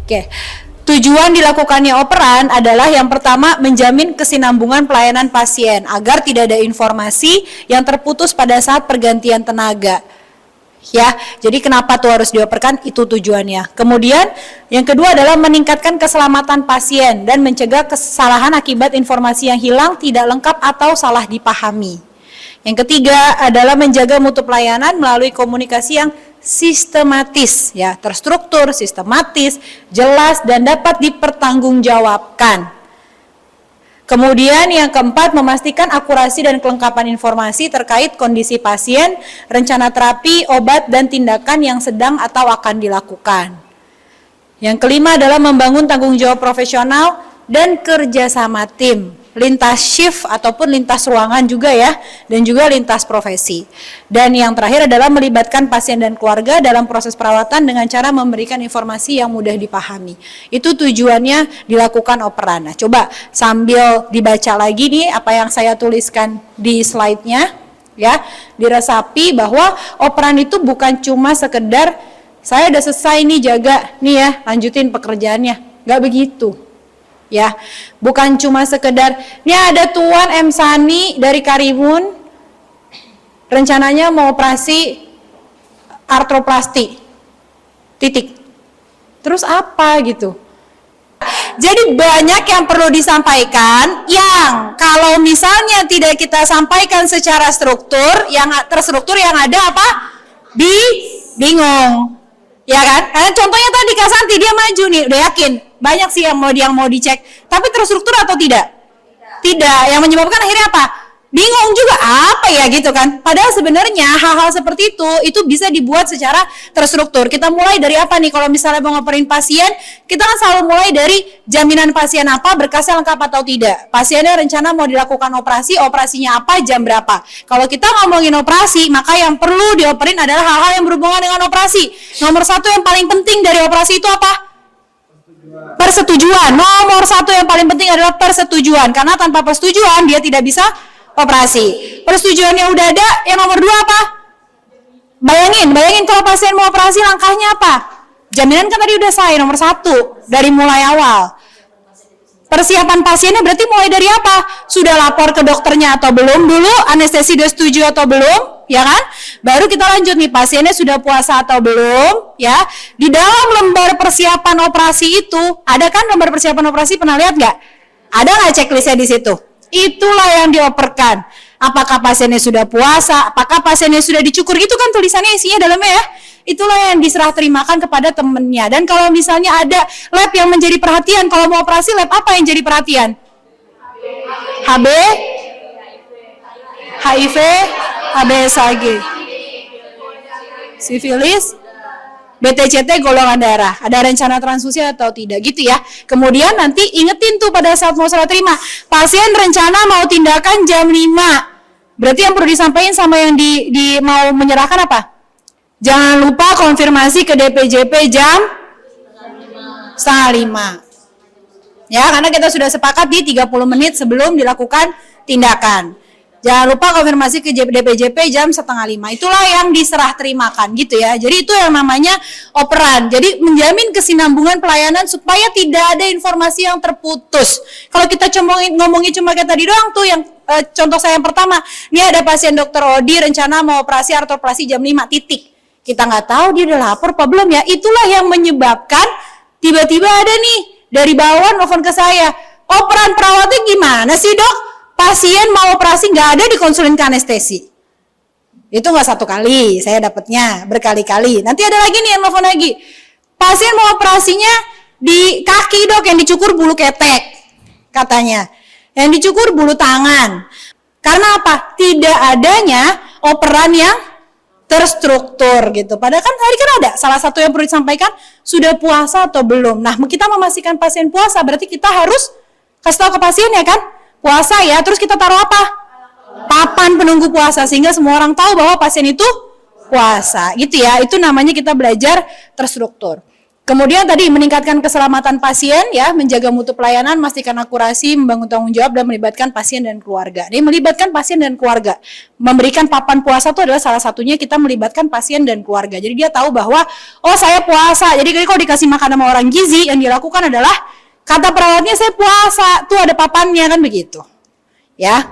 Oke. Tujuan dilakukannya operan adalah yang pertama menjamin kesinambungan pelayanan pasien agar tidak ada informasi yang terputus pada saat pergantian tenaga. Ya, jadi kenapa tuh harus dioperkan? Itu tujuannya. Kemudian yang kedua adalah meningkatkan keselamatan pasien dan mencegah kesalahan akibat informasi yang hilang, tidak lengkap atau salah dipahami. Yang ketiga adalah menjaga mutu pelayanan melalui komunikasi yang sistematis, ya, terstruktur, sistematis, jelas dan dapat dipertanggungjawabkan. Kemudian yang keempat, memastikan akurasi dan kelengkapan informasi terkait kondisi pasien, rencana terapi, obat, dan tindakan yang sedang atau akan dilakukan. Yang kelima adalah membangun tanggung jawab profesional dan kerjasama tim, lintas shift ataupun lintas ruangan juga ya, dan juga lintas profesi. Dan yang terakhir adalah melibatkan pasien dan keluarga dalam proses perawatan dengan cara memberikan informasi yang mudah dipahami. Itu tujuannya dilakukan operan. Nah, coba sambil dibaca lagi nih apa yang saya tuliskan di slide-nya, ya, diresapi bahwa operan itu bukan cuma sekedar saya udah selesai nih jaga, nih ya, lanjutin pekerjaannya. Nggak begitu. Ya, bukan cuma sekedar ini ada Tuan M. Sani dari Karimun rencananya mau operasi artroplasti titik, terus apa gitu. Jadi banyak yang perlu disampaikan yang kalau misalnya tidak kita sampaikan secara struktur, yang terstruktur, yang ada apa? Bingung. Ya kan? Karena contohnya tadi Kak Santi dia maju nih, udah yakin banyak sih yang mau dicek, tapi terstruktur atau tidak? Tidak. Yang menyebabkan akhirnya apa? Bingung juga apa ya gitu kan? Padahal sebenarnya hal-hal seperti itu bisa dibuat secara terstruktur. Kita mulai dari apa nih? Kalau misalnya mau ngoperin pasien, kita kan selalu mulai dari jaminan pasien apa, berkasnya lengkap atau tidak. Pasiennya rencana mau dilakukan operasi, operasinya apa, jam berapa. Kalau kita ngomongin operasi, maka yang perlu dioperin adalah hal-hal yang berhubungan dengan operasi. Nomor satu yang paling penting dari operasi itu apa? Persetujuan. Nomor satu yang paling penting adalah persetujuan. Karena tanpa persetujuan dia tidak bisa operasi. Persetujuannya udah ada, yang nomor dua apa? Bayangin kalau pasien mau operasi langkahnya apa? Jaminan kan tadi udah saya nomor satu dari mulai awal. Persiapan pasiennya berarti mulai dari apa? Sudah lapor ke dokternya atau belum dulu? Anestesi udah setuju atau belum? Ya kan? Baru kita lanjut nih, pasiennya sudah puasa atau belum? Ya. Di dalam lembar persiapan operasi itu, ada kan lembar persiapan operasi, pernah lihat nggak? Ada nggak checklistnya di situ? Itulah yang dioperkan. Apakah pasiennya sudah puasa? Apakah pasiennya sudah dicukur? Itu kan tulisannya isinya dalamnya ya. Itulah yang diserah terimakan kepada temennya. Dan kalau misalnya ada lab yang menjadi perhatian, kalau mau operasi lab apa yang jadi perhatian? HB, HIV, HBsAg, sifilis, BTCT golongan darah, ada rencana transfusi atau tidak gitu ya. Kemudian nanti ingetin tuh pada saat mau serah terima, pasien rencana mau tindakan jam 5. Berarti yang perlu disampaikan sama yang di mau menyerahkan apa? Jangan lupa konfirmasi ke DPJP jam 4:30. Ya, karena kita sudah sepakat di 30 menit sebelum dilakukan tindakan. Jangan lupa konfirmasi ke DPJP jam 4:30. Itulah yang diserah terimakan gitu ya. Jadi itu yang namanya operan. Jadi menjamin kesinambungan pelayanan supaya tidak ada informasi yang terputus. Kalau kita ngomongin cuma kayak tadi doang tuh yang contoh saya yang pertama. Ini ada pasien dokter Odi rencana mau operasi artroplasti jam 5 titik. Kita nggak tahu dia udah lapor apa belum ya. Itulah yang menyebabkan tiba-tiba ada nih dari bawah nelfon ke saya. Operan perawatnya gimana sih dok? Pasien mau operasi nggak ada dikonsulin ke anestesi. Itu nggak satu kali, saya dapatnya berkali-kali. Nanti ada lagi nih yang nelfon lagi. Pasien mau operasinya di kaki dok, yang dicukur bulu ketek katanya. Yang dicukur bulu tangan. Karena apa? Tidak adanya operan yang terstruktur gitu. Padahal kan hari kan ada. Salah satu yang perlu disampaikan, sudah puasa atau belum. Nah, kita memastikan pasien puasa, berarti kita harus kasih tahu ke pasien ya kan? Puasa ya, terus kita taruh apa? Papan penunggu puasa, sehingga semua orang tahu bahwa pasien itu puasa gitu ya. Itu namanya kita belajar terstruktur. Kemudian tadi meningkatkan keselamatan pasien ya, menjaga mutu pelayanan, memastikan akurasi, membangun tanggung jawab dan melibatkan pasien dan keluarga. Ini melibatkan pasien dan keluarga. Memberikan papan puasa itu adalah salah satunya kita melibatkan pasien dan keluarga. Jadi dia tahu bahwa oh saya puasa. Jadi kalau dikasih makan sama orang gizi yang dilakukan adalah kata perawatnya saya puasa, tuh ada papannya kan begitu. Ya.